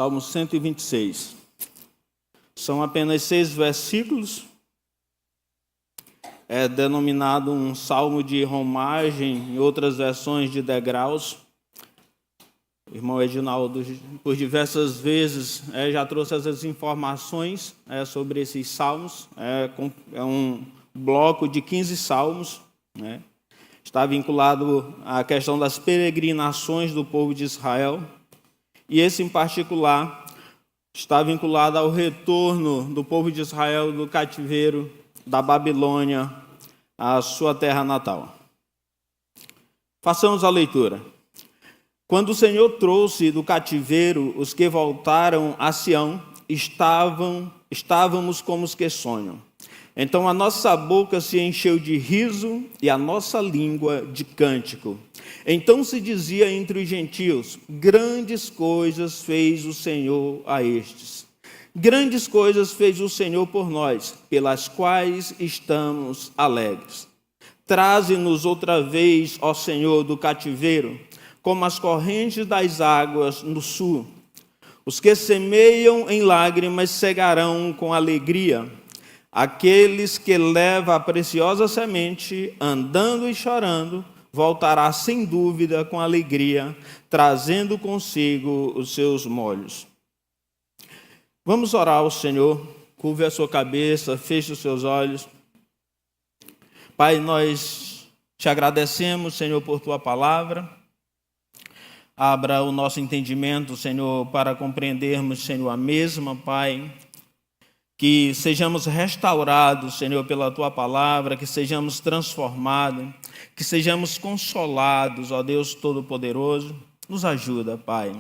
Salmo 126. São apenas 6 versículos. É denominado um salmo de romagem, em outras versões de degraus. O irmão Edinaldo, por diversas vezes, já trouxe essas informações sobre esses salmos. É um bloco de 15 salmos, né? Está vinculado à questão das peregrinações do povo de Israel. E esse, em particular, está vinculado ao retorno do povo de Israel do cativeiro da Babilônia à sua terra natal. Façamos a leitura. Quando o Senhor trouxe do cativeiro os que voltaram a Sião, estávamos como os que sonham. Então a nossa boca se encheu de riso e a nossa língua de cântico. Então se dizia entre os gentios: grandes coisas fez o Senhor a estes. Grandes coisas fez o Senhor por nós, pelas quais estamos alegres. Traze-nos outra vez, ó Senhor, do cativeiro, como as correntes das águas no sul. Os que semeiam em lágrimas cegarão com alegria. Aqueles que levam a preciosa semente, andando e chorando, voltará sem dúvida com alegria, trazendo consigo os seus molhos. Vamos orar ao Senhor. Curve a sua cabeça, feche os seus olhos. Pai, nós te agradecemos, Senhor, por tua palavra. Abra o nosso entendimento, Senhor, para compreendermos, Senhor, a mesma, Pai. Que sejamos restaurados, Senhor, pela tua palavra, que sejamos transformados, que sejamos consolados, ó Deus Todo-Poderoso. Nos ajuda, Pai.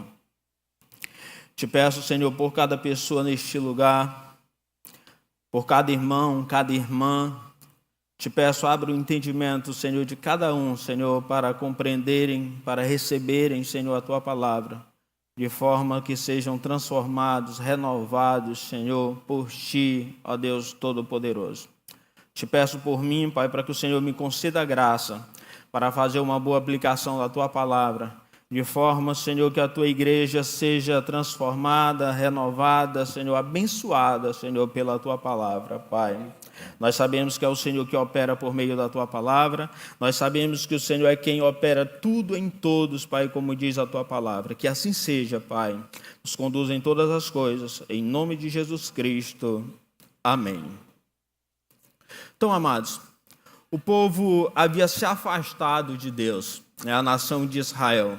Te peço, Senhor, por cada pessoa neste lugar, por cada irmão, cada irmã. Te peço, abre o entendimento, Senhor, de cada um, Senhor, para compreenderem, para receberem, Senhor, a tua palavra. De forma que sejam transformados, renovados, Senhor, por Ti, ó Deus Todo-Poderoso. Te peço por mim, Pai, para que o Senhor me conceda graça para fazer uma boa aplicação da Tua palavra, de forma, Senhor, que a Tua igreja seja transformada, renovada, Senhor, abençoada, Senhor, pela Tua palavra, Pai. Nós sabemos que é o Senhor que opera por meio da Tua palavra. Nós sabemos que o Senhor é quem opera tudo em todos, Pai, como diz a Tua palavra. Que assim seja, Pai. Nos conduza em todas as coisas. Em nome de Jesus Cristo. Amém. Então, amados, o povo havia se afastado de Deus, a nação de Israel.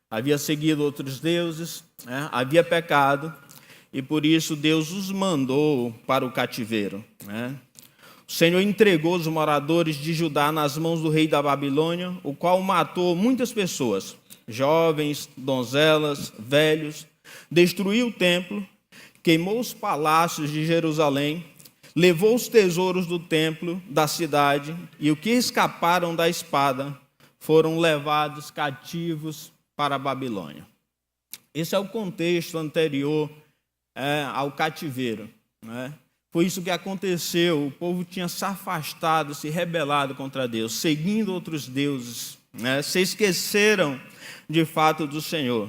Havia seguido outros deuses, havia pecado, e por isso Deus os mandou para o cativeiro. O Senhor entregou os moradores de Judá nas mãos do rei da Babilônia, o qual matou muitas pessoas, jovens, donzelas, velhos, destruiu o templo, queimou os palácios de Jerusalém, levou os tesouros do templo, da cidade, e o que escaparam da espada foram levados cativos para a Babilônia. Esse é o contexto anterior ao cativeiro, Foi isso que aconteceu. O povo tinha se afastado, se rebelado contra Deus, seguindo outros deuses, Se esqueceram de fato do Senhor.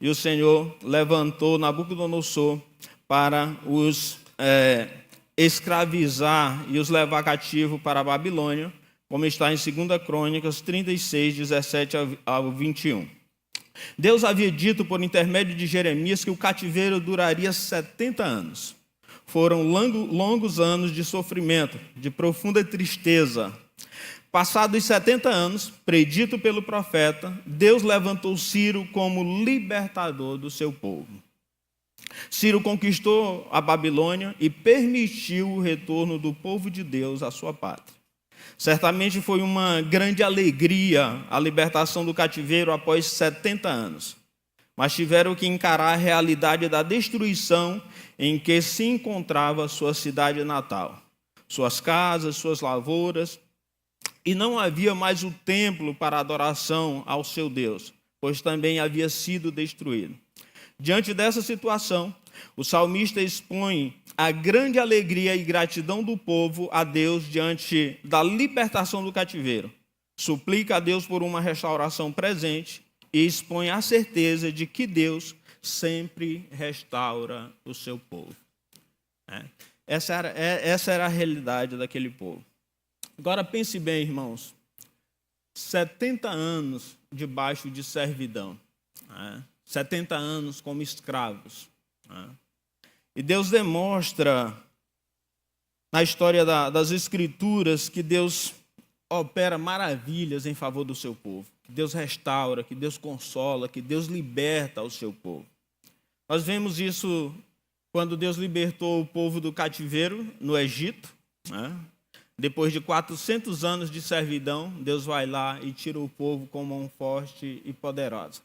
E o Senhor levantou Nabucodonosor para os escravizar e os levar cativo para a Babilônia, como está em 2 Crônicas 36, 17 ao 21. Deus havia dito por intermédio de Jeremias que o cativeiro duraria 70 anos. Foram longos anos de sofrimento, de profunda tristeza. Passados os 70 anos, predito pelo profeta, Deus levantou Ciro como libertador do seu povo. Ciro conquistou a Babilônia e permitiu o retorno do povo de Deus à sua pátria. Certamente foi uma grande alegria a libertação do cativeiro após 70 anos. Mas tiveram que encarar a realidade da destruição em que se encontrava sua cidade natal, suas casas, suas lavouras, e não havia mais o templo para adoração ao seu Deus, pois também havia sido destruído. Diante dessa situação, o salmista expõe a grande alegria e gratidão do povo a Deus diante da libertação do cativeiro. Suplica a Deus por uma restauração presente e expõe a certeza de que Deus sempre restaura o seu povo. Essa era a realidade daquele povo. Agora pense bem, irmãos, 70 anos debaixo de servidão, 70 anos como escravos. E Deus demonstra na história das Escrituras que Deus opera maravilhas em favor do seu povo, que Deus restaura, que Deus consola, que Deus liberta o seu povo. Nós vemos isso quando Deus libertou o povo do cativeiro no Egito, Depois de 400 anos de servidão, Deus vai lá e tira o povo com mão forte e poderosa.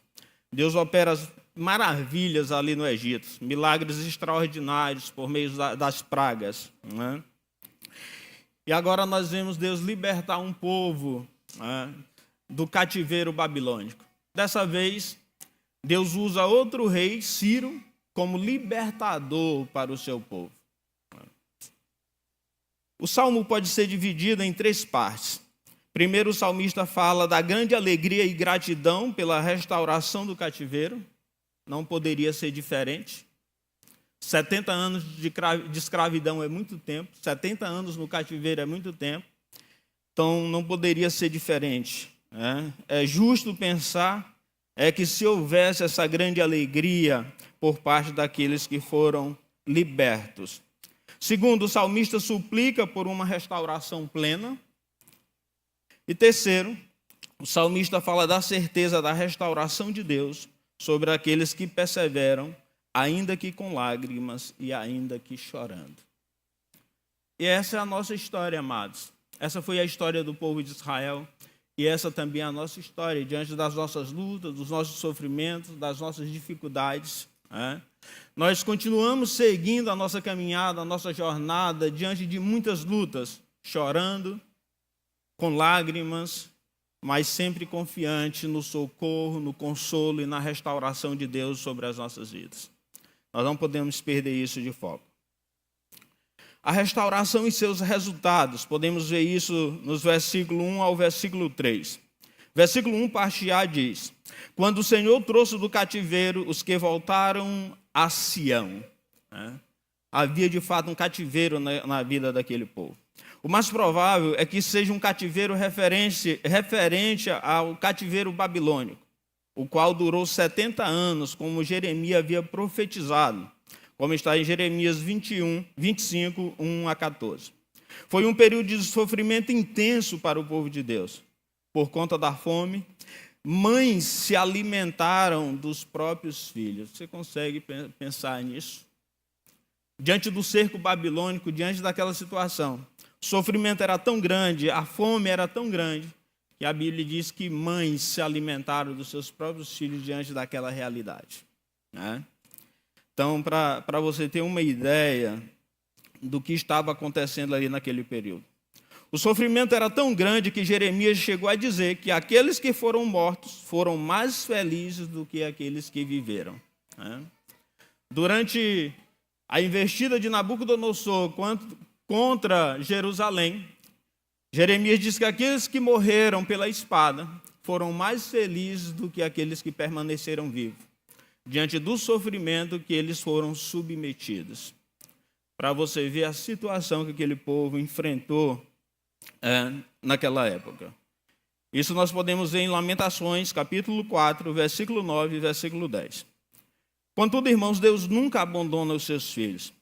Deus opera maravilhas ali no Egito, milagres extraordinários por meio das pragas. E agora nós vemos Deus libertar um povo do cativeiro babilônico. Dessa vez, Deus usa outro rei, Ciro, como libertador para o seu povo. O salmo pode ser dividido em 3 partes. Primeiro, o salmista fala da grande alegria e gratidão pela restauração do cativeiro. Não poderia ser diferente. 70 anos de escravidão é muito tempo. 70 anos no cativeiro é muito tempo. Então, não poderia ser diferente. É justo pensar que se houvesse essa grande alegria por parte daqueles que foram libertos. Segundo, o salmista suplica por uma restauração plena. E terceiro, o salmista fala da certeza da restauração de Deus sobre aqueles que perseveram, ainda que com lágrimas e ainda que chorando. E essa é a nossa história, amados. Essa foi a história do povo de Israel. E essa também é a nossa história, diante das nossas lutas, dos nossos sofrimentos, das nossas dificuldades. Nós continuamos seguindo a nossa caminhada, a nossa jornada, diante de muitas lutas, chorando, com lágrimas, mas sempre confiante no socorro, no consolo e na restauração de Deus sobre as nossas vidas. Nós não podemos perder isso de foco. A restauração e seus resultados, podemos ver isso nos versículos 1 ao versículo 3. Versículo 1, parte A, diz: quando o Senhor trouxe do cativeiro os que voltaram a Sião. Havia de fato um cativeiro na vida daquele povo. O mais provável é que seja um cativeiro referente ao cativeiro babilônico, o qual durou 70 anos, como Jeremias havia profetizado, como está em Jeremias 25, 1 a 14. Foi um período de sofrimento intenso para o povo de Deus. Por conta da fome, mães se alimentaram dos próprios filhos. Você consegue pensar nisso? Diante do cerco babilônico, diante daquela situação, o sofrimento era tão grande, a fome era tão grande, que a Bíblia diz que mães se alimentaram dos seus próprios filhos diante daquela realidade. Então, para você ter uma ideia do que estava acontecendo ali naquele período. O sofrimento era tão grande que Jeremias chegou a dizer que aqueles que foram mortos foram mais felizes do que aqueles que viveram. Durante a investida de Nabucodonosor contra Jerusalém, Jeremias diz que aqueles que morreram pela espada foram mais felizes do que aqueles que permaneceram vivos, diante do sofrimento que eles foram submetidos. Para você ver a situação que aquele povo enfrentou naquela época. Isso nós podemos ver em Lamentações, capítulo 4, versículo 9 e versículo 10. Contudo, irmãos, Deus nunca abandona os seus filhos.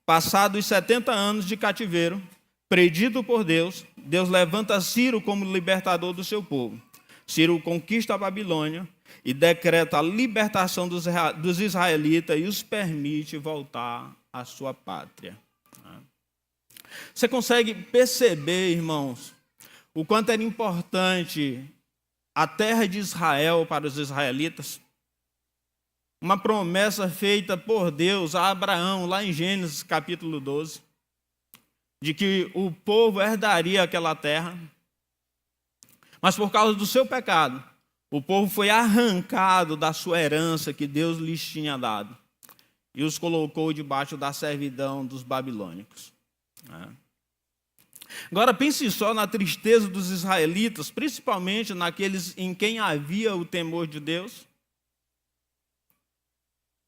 Passados 70 anos de cativeiro, predito por Deus, Deus levanta Ciro como libertador do seu povo. Ciro conquista a Babilônia e decreta a libertação dos israelitas e os permite voltar à sua pátria. Você consegue perceber, irmãos, o quanto era importante a terra de Israel para os israelitas? Uma promessa feita por Deus a Abraão, lá em Gênesis capítulo 12, de que o povo herdaria aquela terra. Mas por causa do seu pecado, o povo foi arrancado da sua herança que Deus lhes tinha dado e os colocou debaixo da servidão dos babilônicos. Agora pense só na tristeza dos israelitas, principalmente naqueles em quem havia o temor de Deus.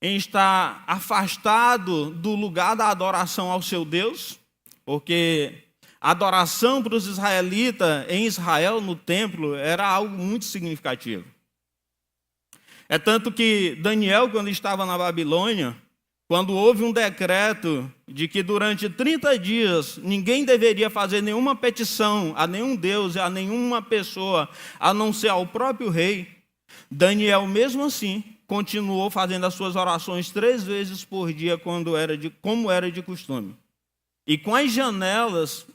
em estar afastado do lugar da adoração ao seu Deus, porque a adoração para os israelitas em Israel, no templo, era algo muito significativo. É tanto que Daniel, quando estava na Babilônia, quando houve um decreto de que durante 30 dias ninguém deveria fazer nenhuma petição a nenhum Deus, a nenhuma pessoa, a não ser ao próprio rei, Daniel, mesmo assim, continuou fazendo as suas orações 3 vezes por dia, como era de costume. E com as janelas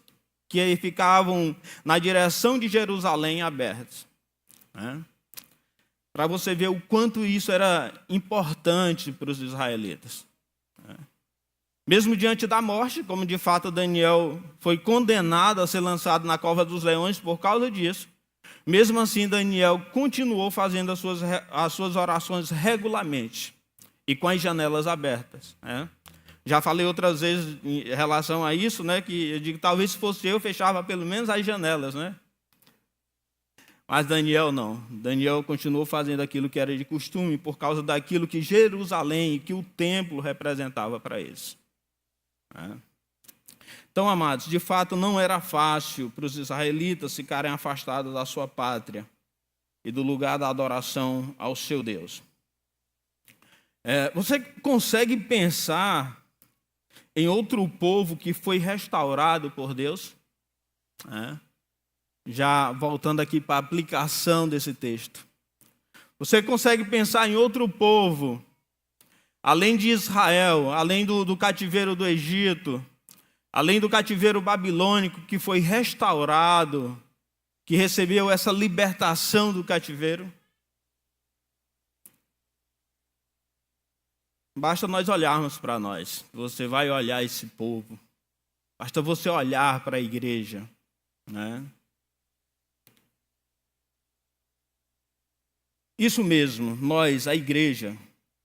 que ficavam na direção de Jerusalém abertas. Para você ver o quanto isso era importante para os israelitas. Mesmo diante da morte, como de fato Daniel foi condenado a ser lançado na cova dos leões por causa disso, mesmo assim Daniel continuou fazendo as suas orações regularmente e com as janelas abertas. Já falei outras vezes em relação a isso, que eu digo, talvez se fosse eu, fechava pelo menos as janelas, Mas Daniel não. Daniel continuou fazendo aquilo que era de costume por causa daquilo que Jerusalém e que o templo representava para eles. Então, amados, de fato não era fácil para os israelitas ficarem afastados da sua pátria e do lugar da adoração ao seu Deus. Você consegue pensar em outro povo que foi restaurado por Deus? Já voltando aqui para a aplicação desse texto. Você consegue pensar em outro povo, além de Israel, além do cativeiro do Egito, além do cativeiro babilônico, que foi restaurado, que recebeu essa libertação do cativeiro? Basta nós olharmos para nós. Você vai olhar esse povo. Basta você olhar para a igreja, Isso mesmo, nós, a igreja,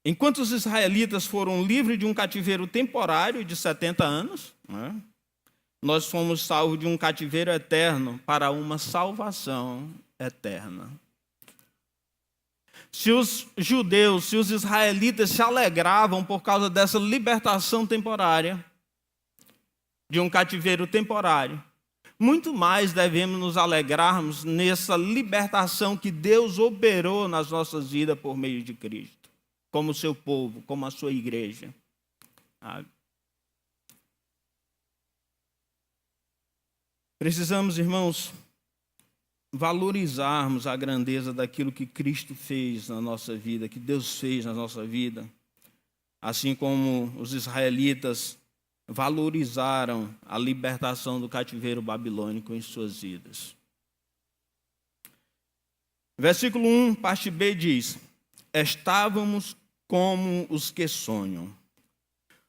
enquanto os israelitas foram livres de um cativeiro temporário de 70 anos, nós fomos salvos de um cativeiro eterno para uma salvação eterna. Se os judeus, se os israelitas se alegravam por causa dessa libertação temporária, de um cativeiro temporário, muito mais devemos nos alegrarmos nessa libertação que Deus operou nas nossas vidas por meio de Cristo, como seu povo, como a sua igreja. Precisamos, irmãos, valorizarmos a grandeza daquilo que Cristo fez na nossa vida, que Deus fez na nossa vida, assim como os israelitas valorizaram a libertação do cativeiro babilônico em suas vidas. Versículo 1, parte B, diz: estávamos como os que sonham.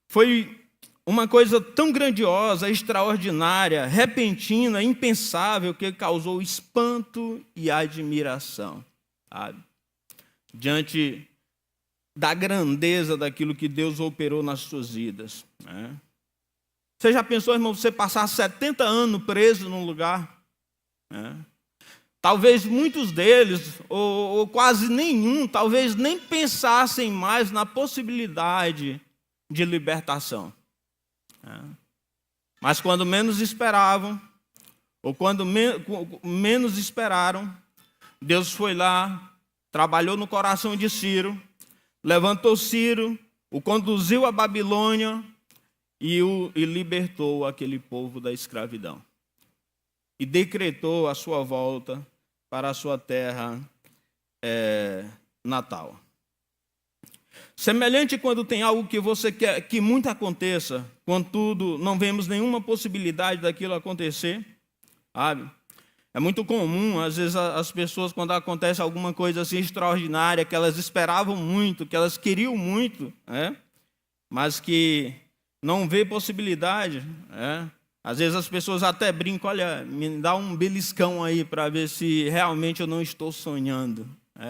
Foi uma coisa tão grandiosa, extraordinária, repentina, impensável, que causou espanto e admiração, diante da grandeza daquilo que Deus operou nas suas vidas. Você já pensou, irmão, você passar 70 anos preso num lugar? Talvez muitos deles, ou quase nenhum, talvez nem pensassem mais na possibilidade de libertação. Mas quando menos esperavam, ou quando menos esperaram, Deus foi lá, trabalhou no coração de Ciro, levantou Ciro, o conduziu à Babilônia e libertou aquele povo da escravidão. E decretou a sua volta para a sua terra natal. Semelhante quando tem algo que você quer que muito aconteça, contudo não vemos nenhuma possibilidade daquilo acontecer, sabe? É muito comum, às vezes, as pessoas, quando acontece alguma coisa assim extraordinária, que elas esperavam muito, que elas queriam muito, mas que não vê possibilidade. Às vezes as pessoas até brincam, olha, me dá um beliscão aí para ver se realmente eu não estou sonhando,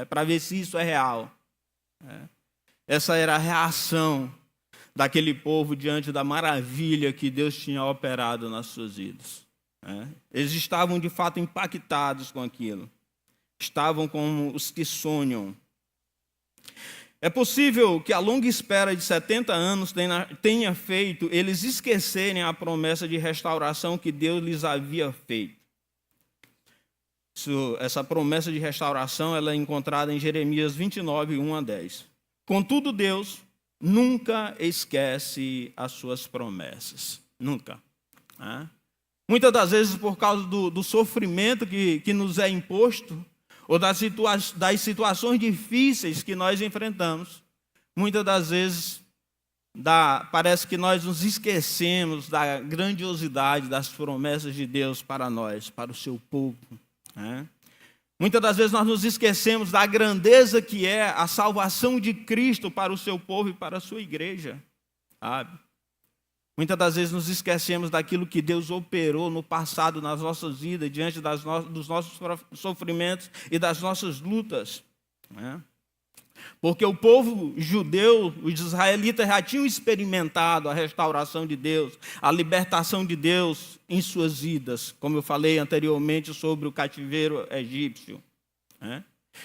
para ver se isso é real. Essa era a reação daquele povo diante da maravilha que Deus tinha operado nas suas vidas. Eles estavam de fato impactados com aquilo. Estavam como os que sonham. É possível que a longa espera de 70 anos tenha feito eles esquecerem a promessa de restauração que Deus lhes havia feito. Essa promessa de restauração ela é encontrada em Jeremias 29, 1 a 10. Contudo, Deus nunca esquece as suas promessas. Nunca. Muitas das vezes, por causa do sofrimento que nos é imposto, ou das situações difíceis que nós enfrentamos, muitas das vezes parece que nós nos esquecemos da grandiosidade das promessas de Deus para nós, para o seu povo. Muitas das vezes nós nos esquecemos da grandeza que é a salvação de Cristo para o seu povo e para a sua igreja. Sabe? Muitas das vezes nos esquecemos daquilo que Deus operou no passado nas nossas vidas, diante dos nossos sofrimentos e das nossas lutas. Porque o povo judeu, os israelitas já tinham experimentado a restauração de Deus, a libertação de Deus em suas vidas, como eu falei anteriormente sobre o cativeiro egípcio.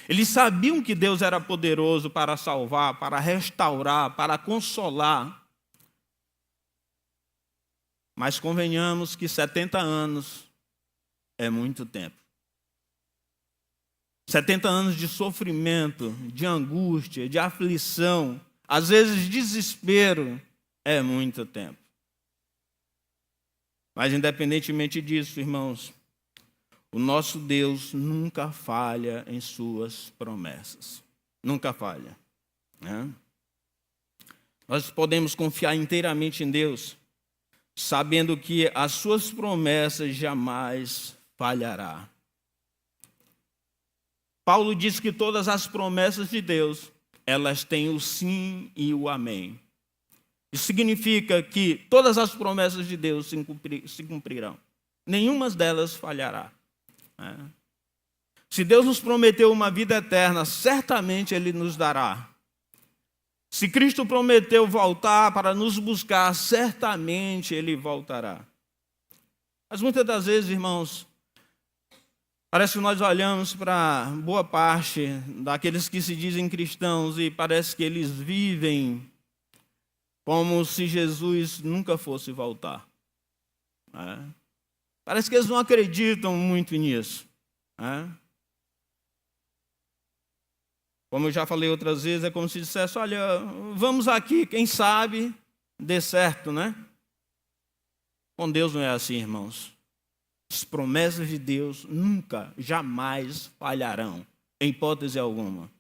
Eles sabiam que Deus era poderoso para salvar, para restaurar, para consolar. Mas convenhamos que 70 anos é muito tempo. 70 anos de sofrimento, de angústia, de aflição, às vezes desespero, é muito tempo. Mas independentemente disso, irmãos, o nosso Deus nunca falha em suas promessas. Nunca falha. Nós podemos confiar inteiramente em Deus, sabendo que as suas promessas jamais falhará. Paulo diz que todas as promessas de Deus, elas têm o sim e o amém. Isso significa que todas as promessas de Deus se cumprirão. Nenhuma delas falhará. Se Deus nos prometeu uma vida eterna, certamente Ele nos dará. Se Cristo prometeu voltar para nos buscar, certamente Ele voltará. Mas muitas das vezes, irmãos, parece que nós olhamos para boa parte daqueles que se dizem cristãos e parece que eles vivem como se Jesus nunca fosse voltar. Parece que eles não acreditam muito nisso. Como eu já falei outras vezes, é como se dissesse, olha, vamos aqui, quem sabe dê certo, né? Com Deus não é assim, irmãos. As promessas de Deus nunca, jamais falharão, em hipótese alguma.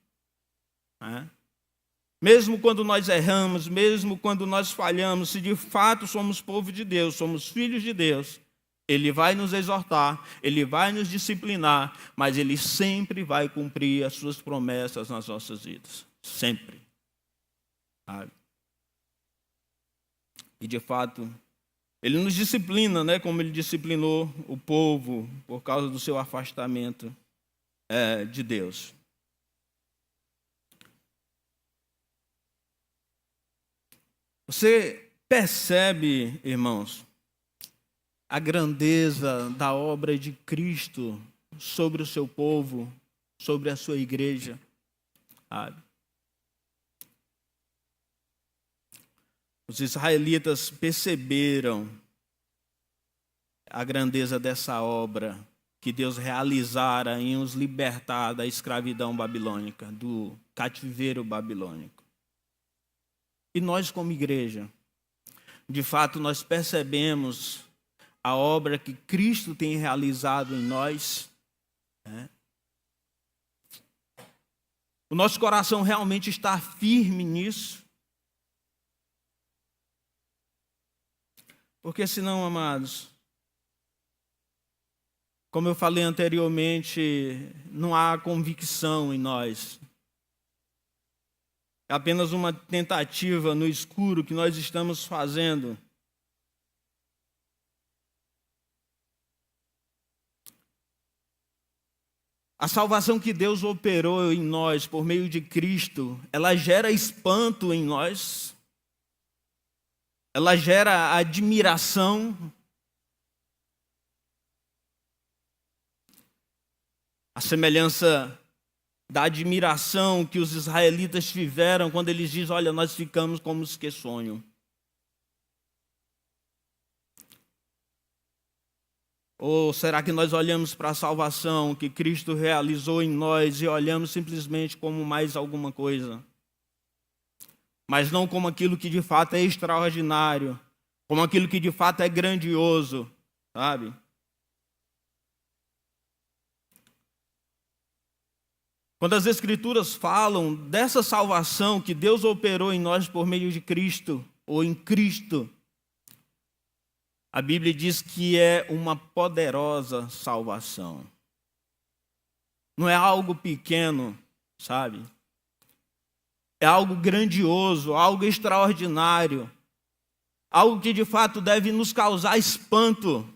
Mesmo quando nós erramos, mesmo quando nós falhamos, se de fato somos povo de Deus, somos filhos de Deus, Ele vai nos exortar, Ele vai nos disciplinar, mas Ele sempre vai cumprir as suas promessas nas nossas vidas. Sempre. E de fato, Ele nos disciplina, né, como Ele disciplinou o povo por causa do seu afastamento de Deus. Você percebe, irmãos, a grandeza da obra de Cristo sobre o seu povo, sobre a sua igreja. Os israelitas perceberam a grandeza dessa obra que Deus realizara em os libertar da escravidão babilônica, do cativeiro babilônico. E nós, como igreja, de fato, nós percebemos a obra que Cristo tem realizado em nós. O nosso coração realmente está firme nisso. Porque senão, amados, como eu falei anteriormente, não há convicção em nós. É apenas uma tentativa no escuro que nós estamos fazendo. A salvação que Deus operou em nós por meio de Cristo, ela gera espanto em nós, ela gera admiração. A semelhança da admiração que os israelitas tiveram quando eles dizem: olha, nós ficamos como os que sonham. Ou será que nós olhamos para a salvação que Cristo realizou em nós e olhamos simplesmente como mais alguma coisa, mas não como aquilo que de fato é extraordinário, como aquilo que de fato é grandioso, sabe? Quando as Escrituras falam dessa salvação que Deus operou em nós por meio de Cristo, ou em Cristo, a Bíblia diz que é uma poderosa salvação. Não é algo pequeno, sabe? É algo grandioso, algo extraordinário, algo que de fato deve nos causar espanto.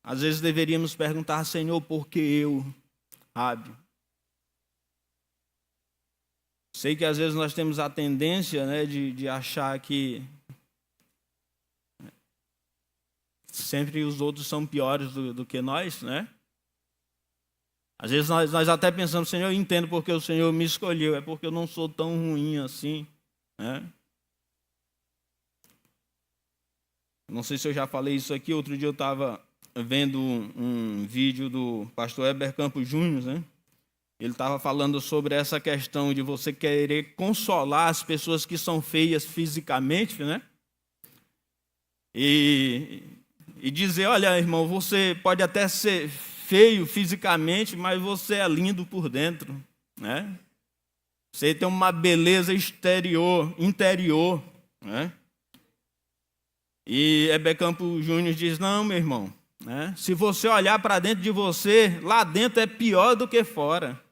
Às vezes deveríamos perguntar: Senhor, por que eu? Sabe? Sei que às vezes nós temos a tendência, né, de achar que sempre os outros são piores do que nós, né? Às vezes nós até pensamos: Senhor, eu entendo porque o Senhor me escolheu, é porque eu não sou tão ruim assim, né? Não sei se eu já falei isso aqui. Outro dia eu estava vendo um vídeo do pastor Heber Campos Júnior, né? Ele estava falando sobre essa questão de você querer consolar as pessoas que são feias fisicamente, né? E dizer: olha, irmão, você pode até ser feio fisicamente, mas você é lindo por dentro, né? Você tem uma beleza interior, né? E Heber Campos Júnior diz: não, meu irmão, né? Se você olhar para dentro de você, lá dentro é pior do que fora.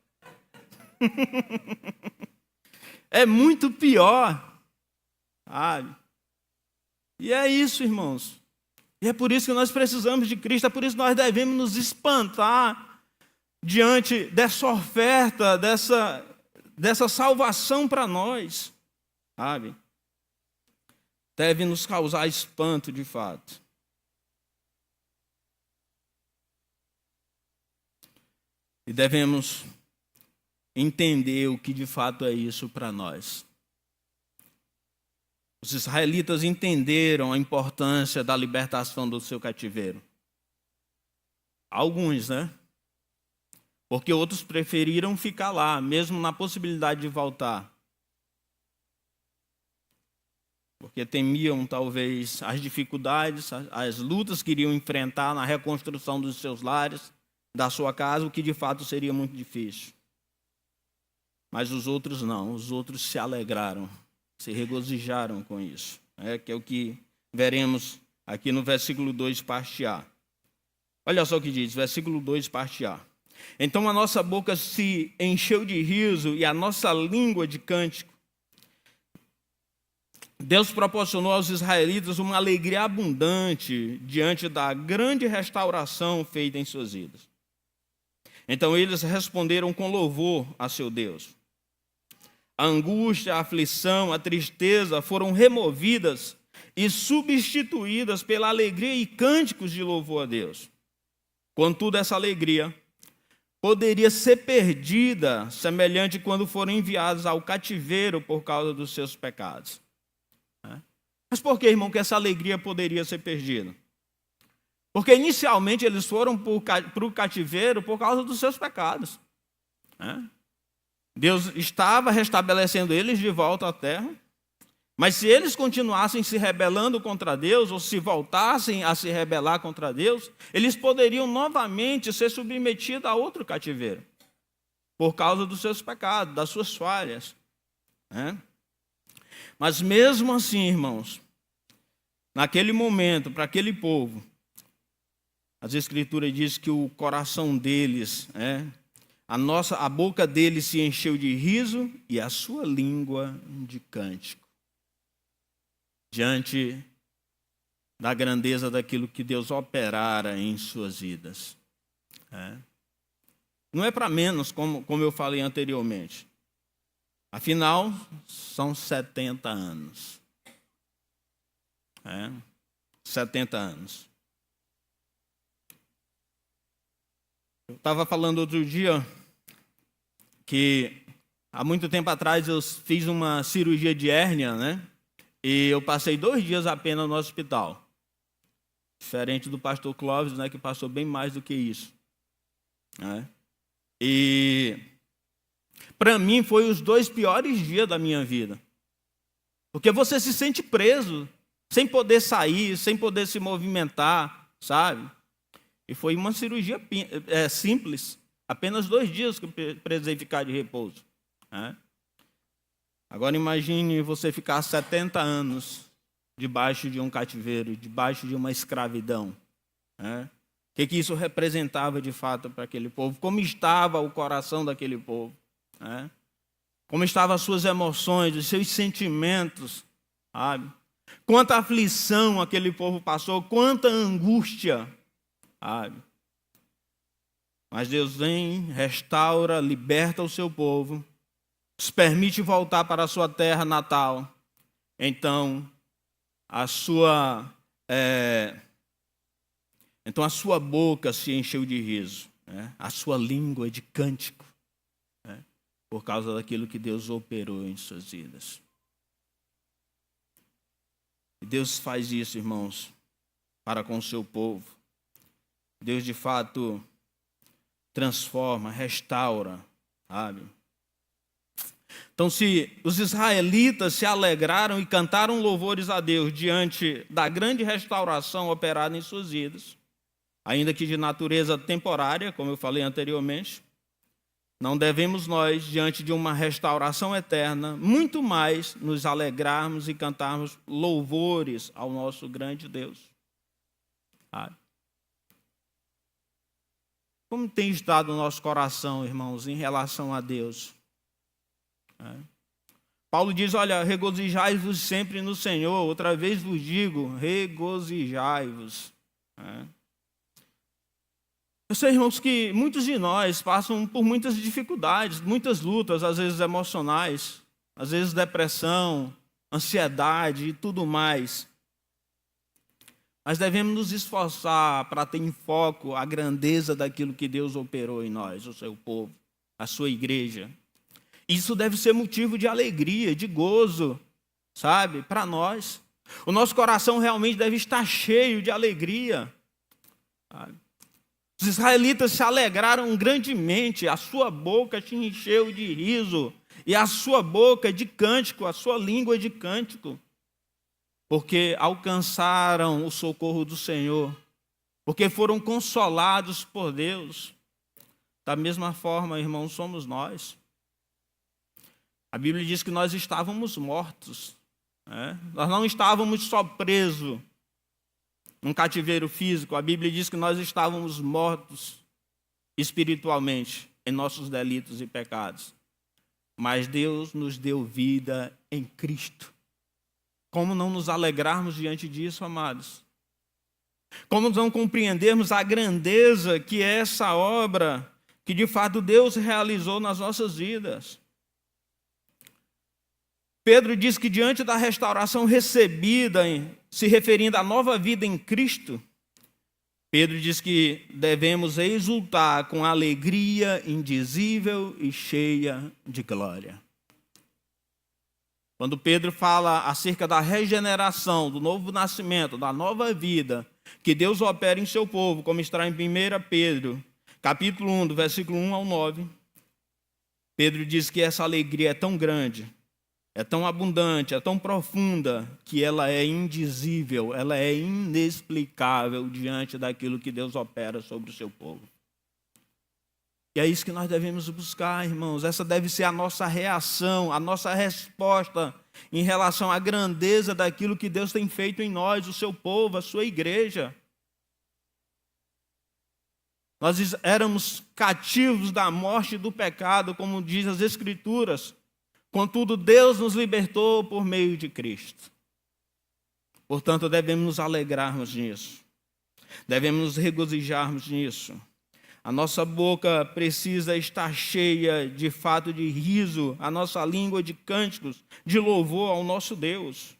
É muito pior, sabe? E é isso, irmãos. E é por isso que nós precisamos de Cristo, é por isso que nós devemos nos espantar diante dessa oferta, dessa salvação para nós, sabe? Deve nos causar espanto de fato. E devemos entender o que de fato é isso para nós. Os israelitas entenderam a importância da libertação do seu cativeiro. Alguns, né? Porque outros preferiram ficar lá, mesmo na possibilidade de voltar. Porque temiam, talvez, as dificuldades, as lutas que iriam enfrentar na reconstrução dos seus lares, da sua casa, o que de fato seria muito difícil. Mas os outros não, os outros se alegraram, se regozijaram com isso. Que é o que veremos aqui no versículo 2, parte A. Olha só o que diz, versículo 2, parte A. Então a nossa boca se encheu de riso e a nossa língua de cântico. Deus proporcionou aos israelitas uma alegria abundante diante da grande restauração feita em suas vidas. Então eles responderam com louvor a seu Deus. A angústia, a aflição, a tristeza foram removidas e substituídas pela alegria e cânticos de louvor a Deus. Contudo, essa alegria poderia ser perdida, semelhante quando foram enviados ao cativeiro por causa dos seus pecados. Mas por que, irmão, que essa alegria poderia ser perdida? Porque inicialmente eles foram para o cativeiro por causa dos seus pecados. Deus estava restabelecendo eles de volta à terra, mas se eles continuassem se rebelando contra Deus, ou se voltassem a se rebelar contra Deus, eles poderiam novamente ser submetidos a outro cativeiro, por causa dos seus pecados, das suas falhas. Mas mesmo assim, irmãos, naquele momento, para aquele povo, as Escrituras dizem que o coração deles, a boca deles se encheu de riso e a sua língua de cântico. Diante da grandeza daquilo que Deus operara em suas vidas. Não é para menos, como eu falei anteriormente. Afinal, são 70 anos. 70 anos. Eu estava falando outro dia que há muito tempo atrás eu fiz uma cirurgia de hérnia, né? E eu passei 2 dias apenas no hospital. Diferente do pastor Clóvis, né, que passou bem mais do que isso. Né? E para mim foi os 2 piores dias da minha vida. Porque você se sente preso, sem poder sair, sem poder se movimentar, sabe? E foi uma cirurgia simples. Apenas 2 dias que eu precisei ficar de repouso. Né? Agora imagine você ficar 70 anos debaixo de um cativeiro, debaixo de uma escravidão. Né? O que isso representava de fato para aquele povo? Como estava o coração daquele povo? Né? Como estavam as suas emoções, os seus sentimentos? Sabe? Quanta aflição aquele povo passou, quanta angústia. Sabe? Mas Deus vem, restaura, liberta o seu povo, os permite voltar para a sua terra natal. Então a sua boca se encheu de riso, né? A sua língua de cântico, né? Por causa daquilo que Deus operou em suas vidas. E Deus faz isso, irmãos, para com o seu povo. Deus de fato transforma, restaura, sabe? Então, se os israelitas se alegraram e cantaram louvores a Deus diante da grande restauração operada em suas vidas, ainda que de natureza temporária, como eu falei anteriormente, não devemos nós, diante de uma restauração eterna, muito mais nos alegrarmos e cantarmos louvores ao nosso grande Deus. Sabe? Como tem estado o nosso coração, irmãos, em relação a Deus? Paulo diz, olha, regozijai-vos sempre no Senhor. Outra vez vos digo, regozijai-vos. Eu sei, irmãos, que muitos de nós passam por muitas dificuldades, muitas lutas, às vezes emocionais, às vezes depressão, ansiedade e tudo mais. Mas devemos nos esforçar para ter em foco a grandeza daquilo que Deus operou em nós, o seu povo, a sua igreja. Isso deve ser motivo de alegria, de gozo, sabe, para nós. O nosso coração realmente deve estar cheio de alegria. Sabe? Os israelitas se alegraram grandemente, a sua boca se encheu de riso, e a sua boca de cântico, a sua língua de cântico, porque alcançaram o socorro do Senhor, porque foram consolados por Deus. Da mesma forma, irmãos, somos nós. A Bíblia diz que nós estávamos mortos. Né? Nós não estávamos só presos num cativeiro físico. A Bíblia diz que nós estávamos mortos espiritualmente em nossos delitos e pecados. Mas Deus nos deu vida em Cristo. Como não nos alegrarmos diante disso, amados? Como não compreendermos a grandeza que é essa obra que de fato Deus realizou nas nossas vidas? Pedro diz que diante da restauração recebida, se referindo à nova vida em Cristo, Pedro diz que devemos exultar com alegria indizível e cheia de glória. Quando Pedro fala acerca da regeneração, do novo nascimento, da nova vida que Deus opera em seu povo, como está em 1 Pedro, capítulo 1, do versículo 1 ao 9, Pedro diz que essa alegria é tão grande, é tão abundante, é tão profunda, que ela é indizível, ela é inexplicável diante daquilo que Deus opera sobre o seu povo. E é isso que nós devemos buscar, irmãos. Essa deve ser a nossa reação, a nossa resposta em relação à grandeza daquilo que Deus tem feito em nós, o seu povo, a sua igreja. Nós éramos cativos da morte e do pecado, como diz as Escrituras. Contudo, Deus nos libertou por meio de Cristo. Portanto, devemos nos alegrarmos nisso. Devemos nos regozijarmos nisso. A nossa boca precisa estar cheia de fato de riso, a nossa língua de cânticos, de louvor ao nosso Deus.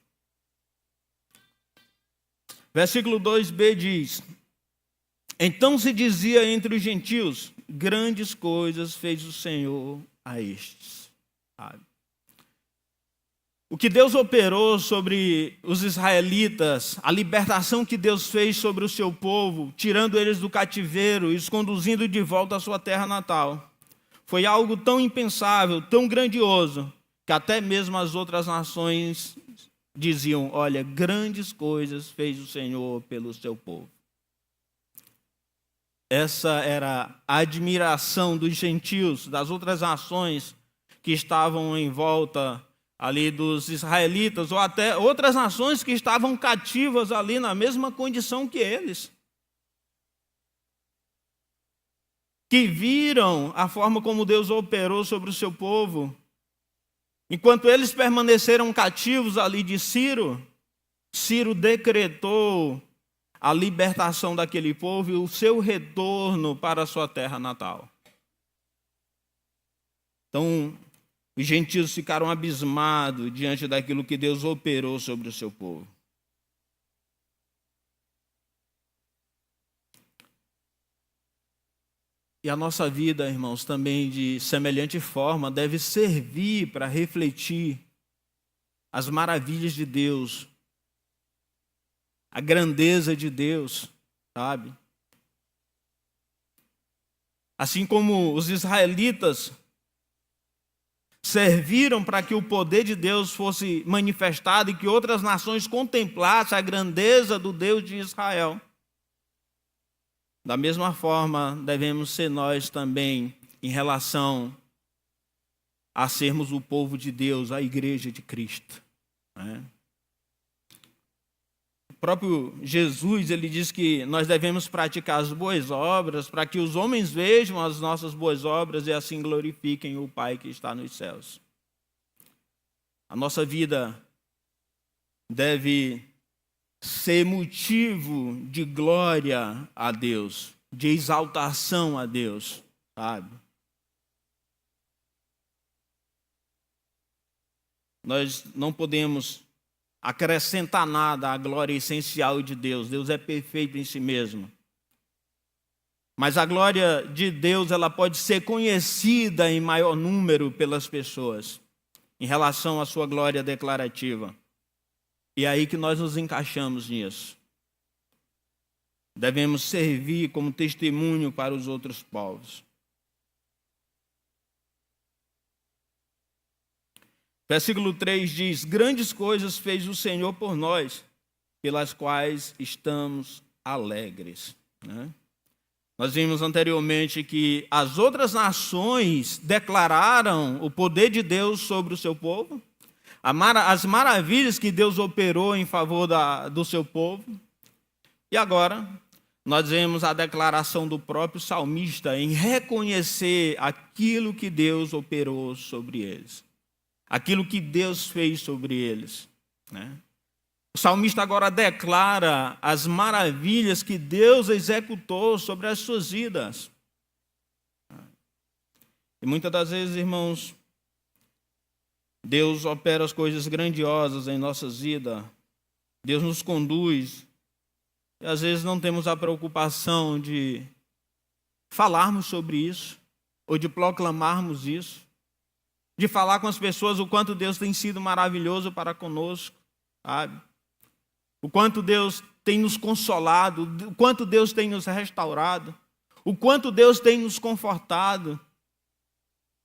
Versículo 2b diz: então se dizia entre os gentios, grandes coisas fez o Senhor a estes. Sabe? O que Deus operou sobre os israelitas, a libertação que Deus fez sobre o seu povo, tirando eles do cativeiro e os conduzindo de volta à sua terra natal, foi algo tão impensável, tão grandioso, que até mesmo as outras nações diziam: olha, grandes coisas fez o Senhor pelo seu povo. Essa era a admiração dos gentios, das outras nações que estavam em volta ali dos israelitas, ou até outras nações que estavam cativas ali na mesma condição que eles. Que viram a forma como Deus operou sobre o seu povo. Enquanto eles permaneceram cativos ali de Ciro, Ciro decretou a libertação daquele povo e o seu retorno para a sua terra natal. Então, os gentios ficaram abismados diante daquilo que Deus operou sobre o seu povo. E a nossa vida, irmãos, também de semelhante forma, deve servir para refletir as maravilhas de Deus, a grandeza de Deus, sabe? Assim como os israelitas serviram para que o poder de Deus fosse manifestado e que outras nações contemplassem a grandeza do Deus de Israel. Da mesma forma, devemos ser nós também em relação a sermos o povo de Deus, a igreja de Cristo. Né? O próprio Jesus, ele diz que nós devemos praticar as boas obras para que os homens vejam as nossas boas obras e assim glorifiquem o Pai que está nos céus. A nossa vida deve ser motivo de glória a Deus, de exaltação a Deus, sabe? Nós não podemos acrescentar nada à glória essencial de Deus. Deus é perfeito em si mesmo. Mas a glória de Deus, ela pode ser conhecida em maior número pelas pessoas, em relação à sua glória declarativa. E é aí que nós nos encaixamos nisso. Devemos servir como testemunho para os outros povos. Versículo 3 diz: grandes coisas fez o Senhor por nós, pelas quais estamos alegres. Né? Nós vimos anteriormente que as outras nações declararam o poder de Deus sobre o seu povo, as maravilhas que Deus operou em favor do seu povo. E agora, nós vemos a declaração do próprio salmista em reconhecer aquilo que Deus operou sobre eles, aquilo que Deus fez sobre eles. Né? O salmista agora declara as maravilhas que Deus executou sobre as suas vidas. E muitas das vezes, irmãos, Deus opera as coisas grandiosas em nossas vidas. Deus nos conduz. E às vezes não temos a preocupação de falarmos sobre isso, ou de proclamarmos isso, de falar com as pessoas o quanto Deus tem sido maravilhoso para conosco, sabe? O quanto Deus tem nos consolado, o quanto Deus tem nos restaurado, o quanto Deus tem nos confortado.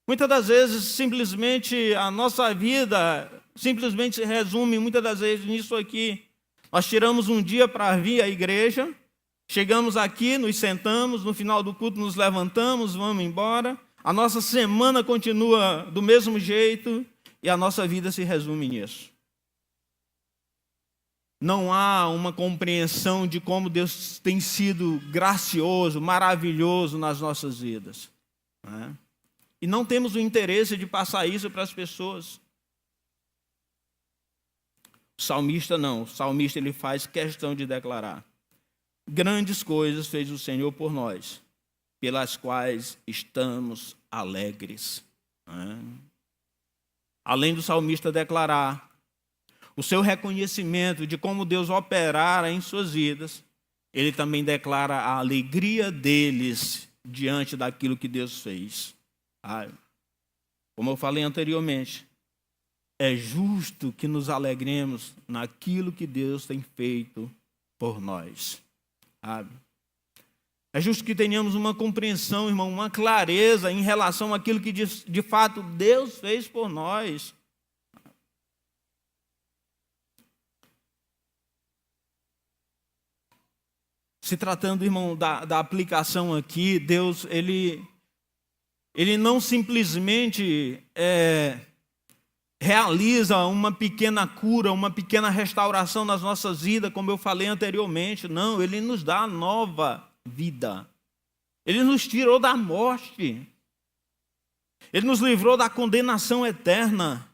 Muitas das vezes, simplesmente, a nossa vida simplesmente se resume, muitas das vezes, nisso aqui. Nós tiramos um dia para vir à igreja, chegamos aqui, nos sentamos, no final do culto nos levantamos, vamos embora. A nossa semana continua do mesmo jeito e a nossa vida se resume nisso. Não há uma compreensão de como Deus tem sido gracioso, maravilhoso nas nossas vidas. Né? E não temos o interesse de passar isso para as pessoas. O salmista não. O salmista ele faz questão de declarar: grandes coisas fez o Senhor por nós, pelas quais estamos alegres. Além do salmista declarar, o seu reconhecimento de como Deus operara em suas vidas, ele também declara a alegria deles diante daquilo que Deus fez. Como eu falei anteriormente, é justo que nos alegremos naquilo que Deus tem feito por nós. É justo que tenhamos uma compreensão, irmão, uma clareza em relação àquilo que de fato Deus fez por nós. Se tratando, irmão, da aplicação aqui, Deus, ele não simplesmente realiza uma pequena cura, uma pequena restauração nas nossas vidas, como eu falei anteriormente. Não, Ele nos dá nova vida. Ele nos tirou da morte. Ele nos livrou da condenação eterna.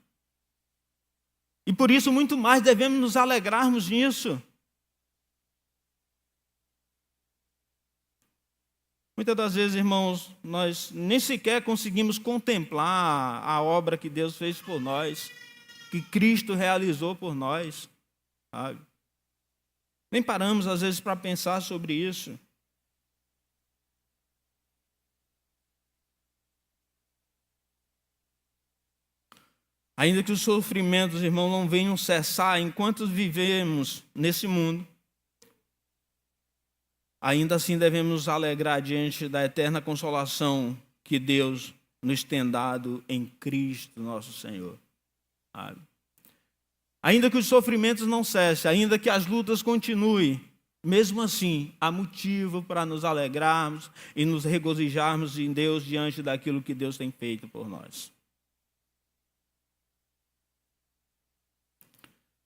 E por isso, muito mais devemos nos alegrarmos nisso. Muitas das vezes, irmãos, nós nem sequer conseguimos contemplar a obra que Deus fez por nós, que Cristo realizou por nós, sabe? Nem paramos, às vezes, para pensar sobre isso. Ainda que os sofrimentos, irmãos, não venham cessar enquanto vivemos nesse mundo, ainda assim devemos nos alegrar diante da eterna consolação que Deus nos tem dado em Cristo nosso Senhor. Sabe? Ainda que os sofrimentos não cessem, ainda que as lutas continuem, mesmo assim, há motivo para nos alegrarmos e nos regozijarmos em Deus diante daquilo que Deus tem feito por nós.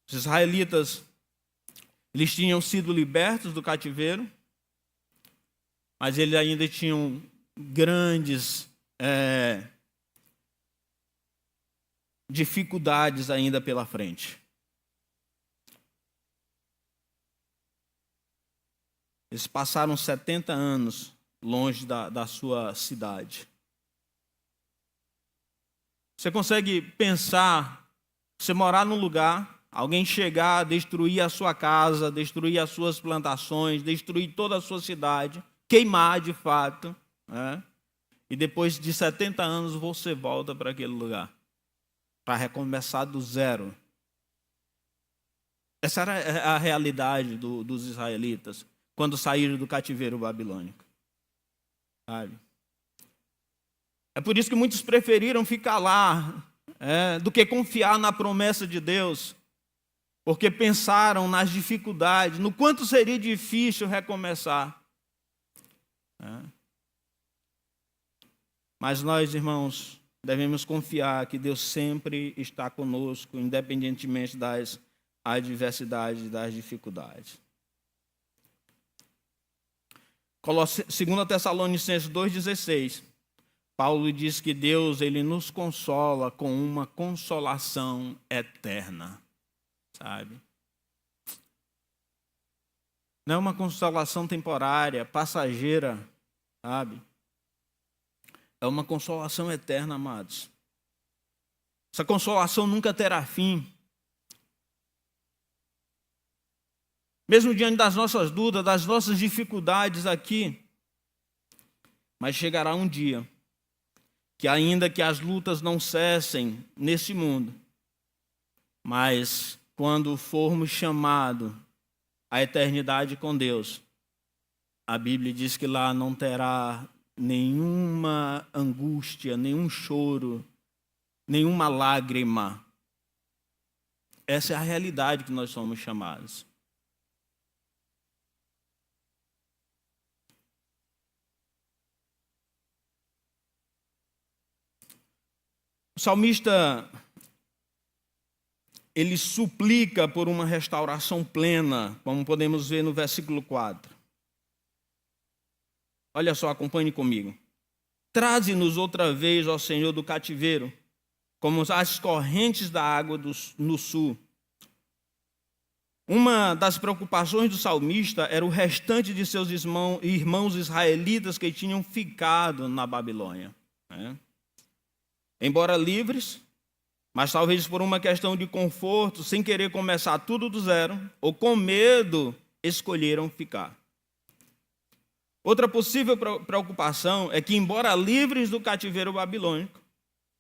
Os israelitas, eles tinham sido libertos do cativeiro, mas eles ainda tinham grandes dificuldades ainda pela frente. Eles passaram 70 anos longe da sua cidade. Você consegue pensar, você morar num lugar, alguém chegar, destruir a sua casa, destruir as suas plantações, destruir toda a sua cidade, queimar de fato, né? E depois de 70 anos você volta para aquele lugar, para recomeçar do zero. Essa era a realidade dos israelitas, quando saíram do cativeiro babilônico. Sabe? É por isso que muitos preferiram ficar lá, do que confiar na promessa de Deus, porque pensaram nas dificuldades, no quanto seria difícil recomeçar. Mas nós, irmãos, devemos confiar que Deus sempre está conosco, independentemente das adversidades, das dificuldades. 2 Tessalonicenses 2,16, Paulo diz que Deus, ele nos consola com uma consolação eterna, sabe? Não é uma consolação temporária, passageira, sabe? É uma consolação eterna, amados. Essa consolação nunca terá fim. Mesmo diante das nossas dúvidas, das nossas dificuldades aqui, mas chegará um dia que ainda que as lutas não cessem nesse mundo, mas quando formos chamados à eternidade com Deus, a Bíblia diz que lá não terá nenhuma angústia, nenhum choro, nenhuma lágrima. Essa é a realidade que nós somos chamados. O salmista, ele suplica por uma restauração plena, como podemos ver no versículo 4. Olha só, acompanhe comigo. Traze-nos outra vez, ó Senhor, do cativeiro, como as correntes da água no sul. Uma das preocupações do salmista era o restante de seus irmãos israelitas que tinham ficado na Babilônia. Embora livres, mas talvez por uma questão de conforto, sem querer começar tudo do zero, ou com medo, escolheram ficar. Outra possível preocupação é que, embora livres do cativeiro babilônico,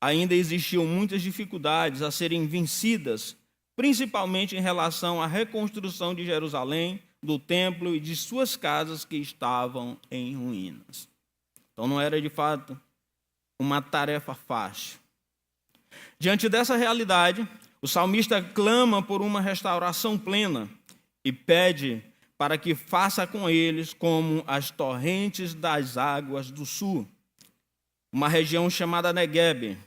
ainda existiam muitas dificuldades a serem vencidas, principalmente em relação à reconstrução de Jerusalém, do templo e de suas casas que estavam em ruínas. Então não era de fato uma tarefa fácil. Diante dessa realidade, o salmista clama por uma restauração plena e pede para que faça com eles como as torrentes das águas do sul, uma região chamada Negueb.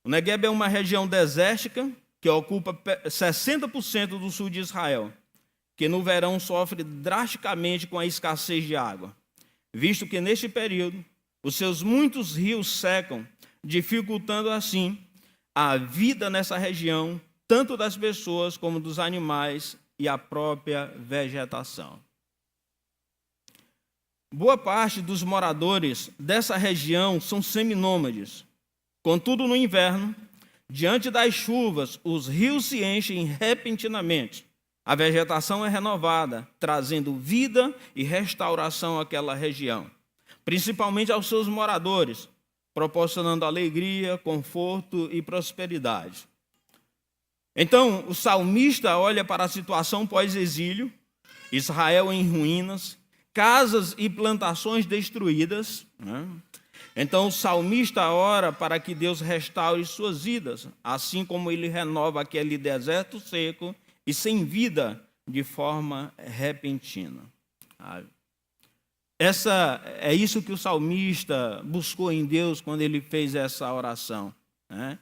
O Negueb é uma região desértica que ocupa 60% do sul de Israel, que no verão sofre drasticamente com a escassez de água, visto que neste período os seus muitos rios secam, dificultando assim a vida nessa região, tanto das pessoas como dos animais e a própria vegetação. Boa parte dos moradores dessa região são seminômades. Contudo, no inverno, diante das chuvas, os rios se enchem repentinamente. A vegetação é renovada, trazendo vida e restauração àquela região, principalmente aos seus moradores, proporcionando alegria, conforto e prosperidade. Então, o salmista olha para a situação pós-exílio, Israel em ruínas, casas e plantações destruídas, né? Então, o salmista ora para que Deus restaure suas vidas, assim como ele renova aquele deserto seco e sem vida de forma repentina. É isso que o salmista buscou em Deus quando ele fez essa oração, né?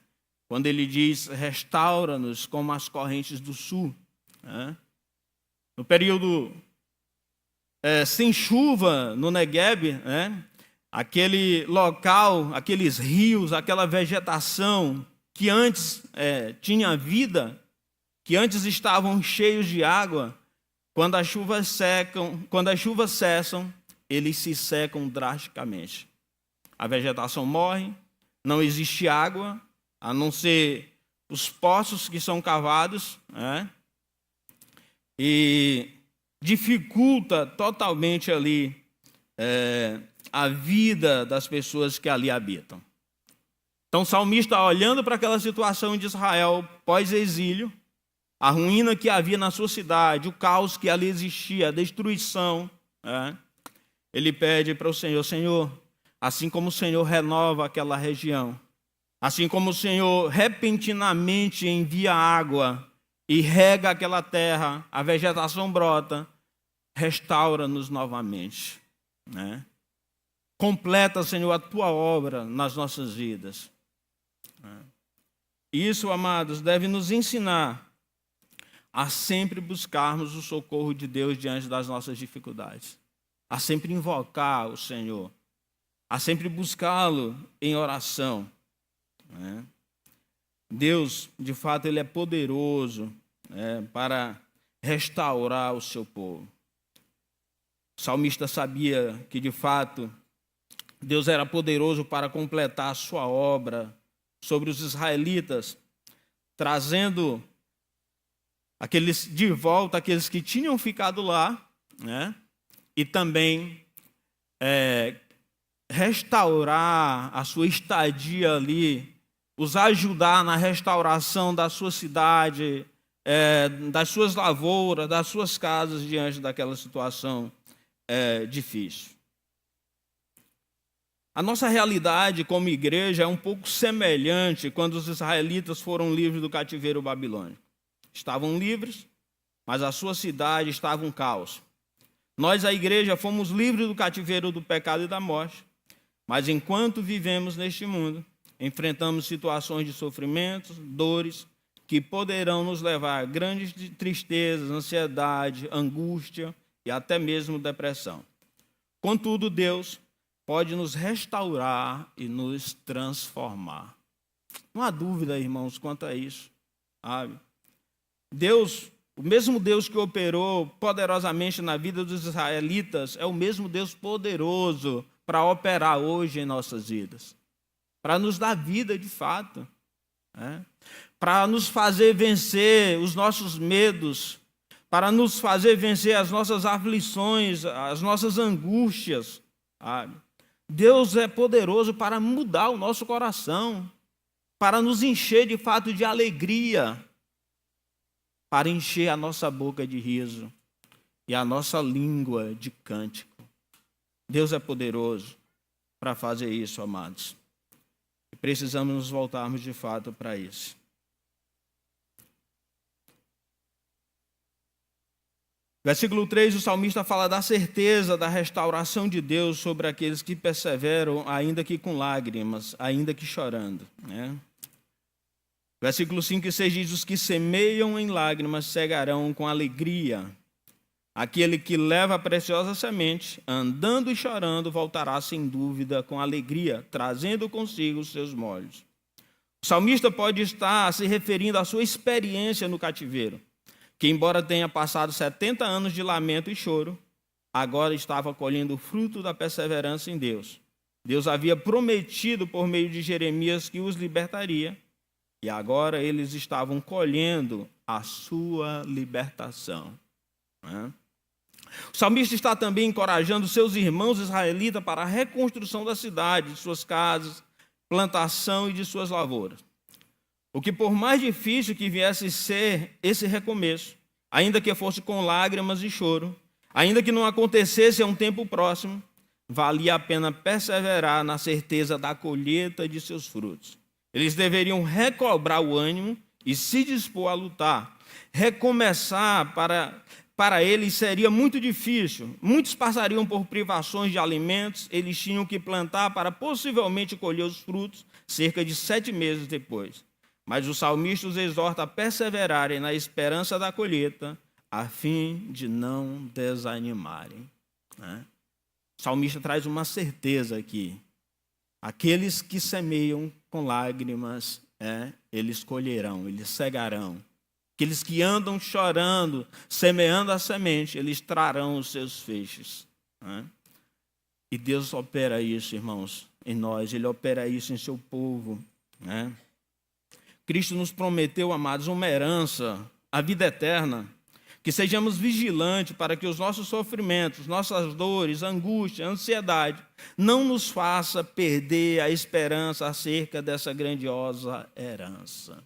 Quando ele diz, restaura-nos como as correntes do sul, né? No período sem chuva no Negueb, né? Aquele local, aqueles rios, aquela vegetação que antes tinha vida, que antes estavam cheios de água, quando as chuvas cessam, eles se secam drasticamente. A vegetação morre, não existe água, a não ser os poços que são cavados, né? E dificulta totalmente ali a vida das pessoas que ali habitam. Então o salmista, olhando para aquela situação de Israel pós-exílio, a ruína que havia na sua cidade, o caos que ali existia, a destruição, né? Ele pede para o Senhor, Senhor, assim como o Senhor renova aquela região, assim como o Senhor repentinamente envia água e rega aquela terra, a vegetação brota, restaura-nos novamente, né? Completa, Senhor, a tua obra nas nossas vidas. Isso, amados, deve nos ensinar a sempre buscarmos o socorro de Deus diante das nossas dificuldades, a sempre invocar o Senhor, a sempre buscá-lo em oração, né? Deus, de fato, Ele é poderoso, né, para restaurar o seu povo. O salmista sabia que, de fato, Deus era poderoso para completar a sua obra sobre os israelitas, trazendo de volta aqueles que tinham ficado lá, né? E também restaurar a sua estadia ali, os ajudar na restauração da sua cidade, das suas lavouras, das suas casas diante daquela situação difícil. A nossa realidade como igreja é um pouco semelhante quando os israelitas foram livres do cativeiro babilônico. Estavam livres, mas a sua cidade estava um caos. Nós, a igreja, fomos livres do cativeiro do pecado e da morte, mas enquanto vivemos neste mundo, enfrentamos situações de sofrimentos, dores, que poderão nos levar a grandes tristezas, ansiedade, angústia e até mesmo depressão. Contudo, Deus pode nos restaurar e nos transformar. Não há dúvida, irmãos, quanto a isso, sabe? Deus, o mesmo Deus que operou poderosamente na vida dos israelitas, é o mesmo Deus poderoso para operar hoje em nossas vidas, para nos dar vida de fato, né? para nos fazer vencer os nossos medos, para nos fazer vencer as nossas aflições, as nossas angústias. Deus é poderoso para mudar o nosso coração, para nos encher de fato de alegria, para encher a nossa boca de riso e a nossa língua de cântico. Deus é poderoso para fazer isso, amados. E precisamos nos voltarmos de fato para isso. Versículo 3, o salmista fala da certeza da restauração de Deus sobre aqueles que perseveram, ainda que com lágrimas, ainda que chorando. Versículo 5 e 6 diz: os que semeiam em lágrimas cegarão com alegria. Aquele que leva a preciosa semente, andando e chorando, voltará sem dúvida com alegria, trazendo consigo os seus molhos. O salmista pode estar se referindo à sua experiência no cativeiro, que embora tenha passado 70 anos de lamento e choro, agora estava colhendo o fruto da perseverança em Deus. Deus havia prometido por meio de Jeremias que os libertaria, e agora eles estavam colhendo a sua libertação. O salmista está também encorajando seus irmãos israelitas para a reconstrução da cidade, de suas casas, plantação e de suas lavouras. O que por mais difícil que viesse ser esse recomeço, ainda que fosse com lágrimas e choro, ainda que não acontecesse a um tempo próximo, valia a pena perseverar na certeza da colheita de seus frutos. Eles deveriam recobrar o ânimo e se dispor a lutar. Recomeçar para eles seria muito difícil. Muitos passariam por privações de alimentos, eles tinham que plantar para possivelmente colher os frutos cerca de 7 meses depois. Mas o salmista os exorta a perseverarem na esperança da colheita, a fim de não desanimarem. O salmista traz uma certeza aqui. Aqueles que semeiam com lágrimas, eles colherão, eles cegarão. Aqueles que andam chorando, semeando a semente, eles trarão os seus feixes. E Deus opera isso, irmãos, em nós. Ele opera isso em seu povo. Cristo nos prometeu, amados, uma herança, a vida eterna. Que sejamos vigilantes para que os nossos sofrimentos, nossas dores, angústia, ansiedade, não nos faça perder a esperança acerca dessa grandiosa herança.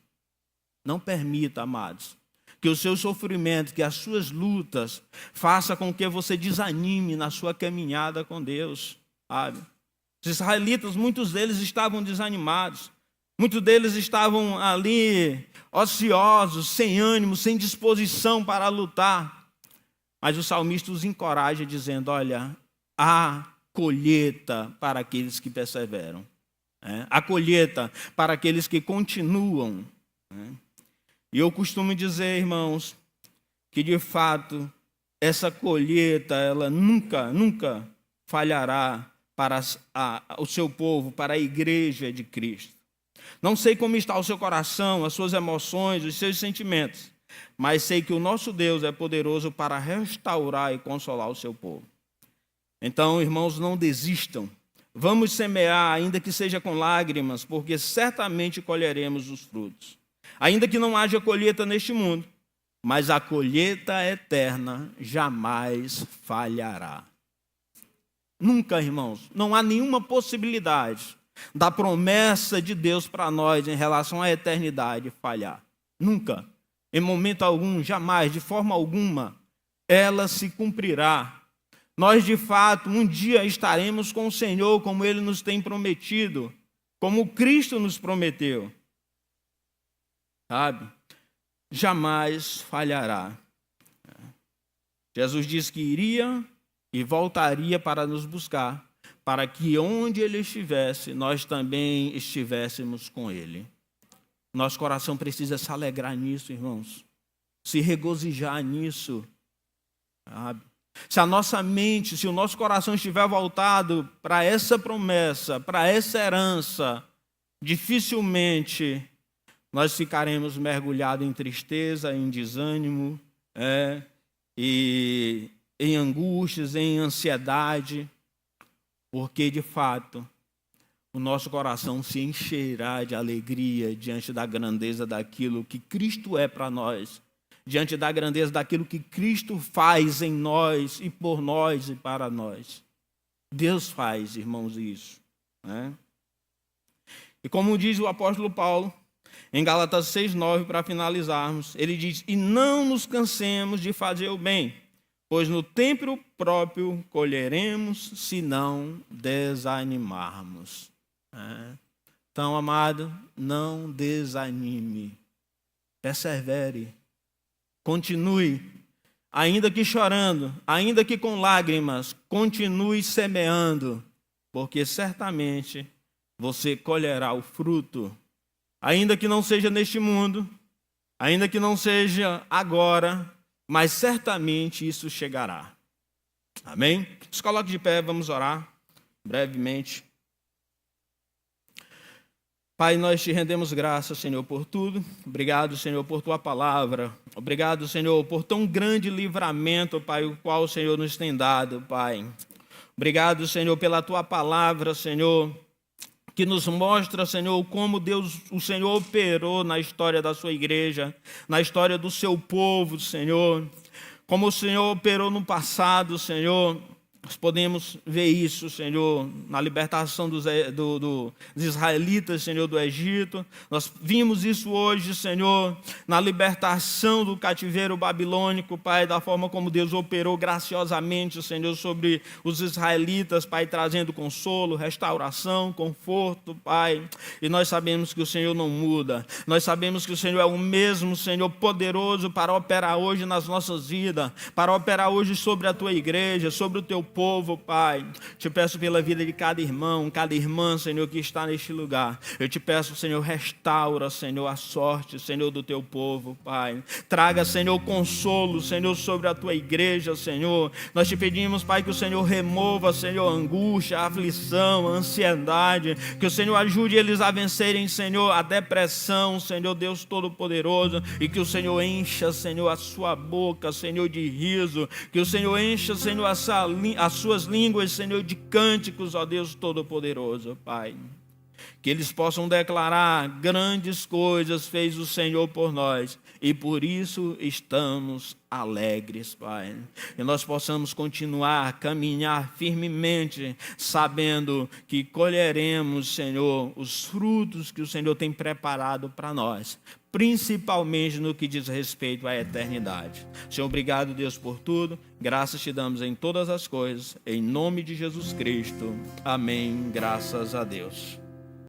Não permita, amados, que o seu sofrimento, que as suas lutas, faça com que você desanime na sua caminhada com Deus. Os israelitas, muitos deles estavam desanimados. Muitos deles estavam ali ociosos, sem ânimo, sem disposição para lutar. Mas o salmista os encoraja dizendo: olha, há colheita para aqueles que perseveram. Há colheita para aqueles que continuam. E eu costumo dizer, irmãos, que de fato essa colheita ela nunca falhará para o seu povo, para a igreja de Cristo. Não sei como está o seu coração, as suas emoções, os seus sentimentos, mas sei que o nosso Deus é poderoso para restaurar e consolar o seu povo. Então, irmãos, não desistam. Vamos semear, ainda que seja com lágrimas, porque certamente colheremos os frutos. Ainda que não haja colheita neste mundo, mas a colheita eterna jamais falhará. Nunca, irmãos, não há nenhuma possibilidade da promessa de Deus para nós em relação à eternidade falhar. Nunca, em momento algum, jamais, de forma alguma, ela se cumprirá. Nós, de fato, um dia estaremos com o Senhor como Ele nos tem prometido, como Cristo nos prometeu. Sabe? Jamais falhará. Jesus disse que iria e voltaria para nos buscar, para que onde Ele estivesse, nós também estivéssemos com Ele. Nosso coração precisa se alegrar nisso, irmãos. Se regozijar nisso. Sabe? Se a nossa mente, se o nosso coração estiver voltado para essa promessa, para essa herança, dificilmente nós ficaremos mergulhados em tristeza, em desânimo, e em angústias, em ansiedade, porque de fato o nosso coração se encherá de alegria diante da grandeza daquilo que Cristo é para nós, diante da grandeza daquilo que Cristo faz em nós e por nós e para nós. Deus faz, irmãos, isso, né? E como diz o apóstolo Paulo, em Gálatas 6:9, para finalizarmos, ele diz: e não nos cansemos de fazer o bem, pois no tempo próprio colheremos se não desanimarmos. Então, amado, não desanime, persevere, continue, ainda que chorando, ainda que com lágrimas, continue semeando, porque certamente você colherá o fruto, ainda que não seja neste mundo, ainda que não seja agora, mas certamente isso chegará. Amém? Se coloque de pé, vamos orar brevemente. Pai, nós te rendemos graças, Senhor, por tudo. Obrigado, Senhor, por tua palavra. Obrigado, Senhor, por tão grande livramento, Pai, o qual o Senhor nos tem dado, Pai. Obrigado, Senhor, pela tua palavra, Senhor, que nos mostra, Senhor, como Deus, o Senhor operou na história da sua igreja, na história do seu povo, Senhor. Como o Senhor operou no passado, Senhor. Nós podemos ver isso, Senhor, na libertação dos israelitas, Senhor, do Egito. Nós vimos isso hoje, Senhor, na libertação do cativeiro babilônico, Pai, da forma como Deus operou graciosamente, Senhor, sobre os israelitas, Pai, trazendo consolo, restauração, conforto, Pai. E nós sabemos que o Senhor não muda. Nós sabemos que o Senhor é o mesmo, Senhor, poderoso para operar hoje nas nossas vidas, para operar hoje sobre a tua igreja, sobre o teu povo, Pai. Te peço pela vida de cada irmão, cada irmã, Senhor, que está neste lugar. Eu te peço, Senhor, restaura, Senhor, a sorte, Senhor, do teu povo, Pai. Traga, Senhor, consolo, Senhor, sobre a tua igreja, Senhor. Nós te pedimos, Pai, que o Senhor remova, Senhor, a angústia, a aflição, a ansiedade, que o Senhor ajude eles a vencerem, Senhor, a depressão, Senhor, Deus Todo-Poderoso, e que o Senhor encha, Senhor, a sua boca, Senhor, de riso, que o Senhor encha, Senhor, as suas línguas, Senhor, de cânticos, ó Deus Todo-Poderoso, Pai. Que eles possam declarar: grandes coisas fez o Senhor por nós, e por isso estamos alegres, Pai. E nós possamos continuar a caminhar firmemente, sabendo que colheremos, Senhor, os frutos que o Senhor tem preparado para nós, principalmente no que diz respeito à eternidade. Senhor, obrigado, Deus, por tudo. Graças te damos em todas as coisas, em nome de Jesus Cristo. Amém. Graças a Deus.